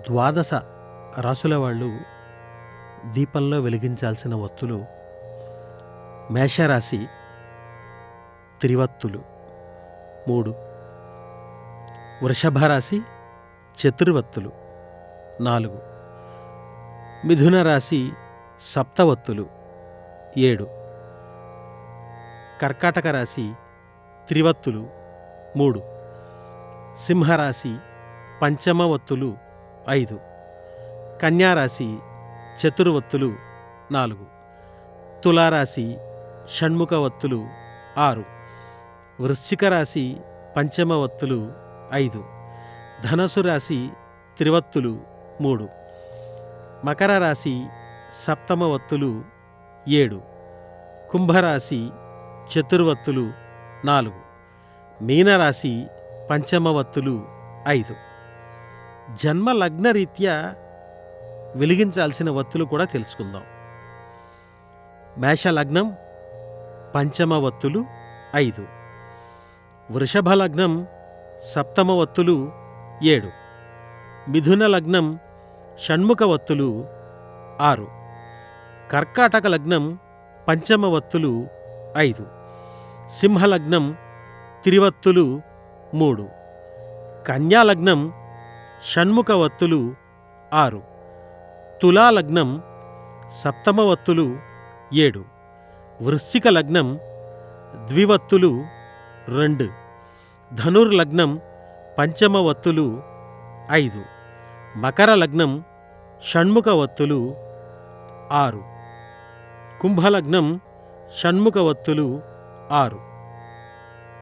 ద్వాదశ రాసుల వాళ్ళు దీపంలో వెలిగించాల్సిన ఒత్తులు: మేషరాశి త్రివత్తులు 3, వృషభ రాశి చతుర్వత్తులు 4, మిథున రాశి సప్తవత్తులు 7, కర్కాటక రాశి త్రివత్తులు 3, సింహరాశి పంచమవత్తులు 5, కన్యారాశి చతుర్వత్తులు 4, తులారాశి షణ్ముఖవత్తులు 6, వృశ్చిక రాశి పంచమవత్తులు 5, ధనసు రాశి త్రివత్తులు 3, మకర రాశి సప్తమవత్తులు 7, కుంభరాశి చతుర్వత్తులు 4, మీనరాశి పంచమవత్తులు 5. జన్మ లగ్న రీత్యా వెలిగించాల్సిన వత్తులు కూడా తెలుసుకుందాం. మేష లగ్నం పంచమవత్తులు 5, వృషభ లగ్నం సప్తమవత్తులు 7, మిథున లగ్నం షణ్ముఖవత్తులు 6, కర్కాటక లగ్నం పంచమవత్తులు 5, సింహలగ్నం త్రివత్తులు 3, కన్యాలగ్నం షణ్ముఖవత్తులు 6, తులాలగ్నం సప్తమవత్తులు 7, వృశ్చిక లగ్నం ద్వివత్తులు 2, ధనుర్లగ్నం పంచమవత్తులు 5, మకర లగ్నం షణ్ముఖవత్తులు 6, కుంభలగ్నం షణ్ముఖవత్తులు 6,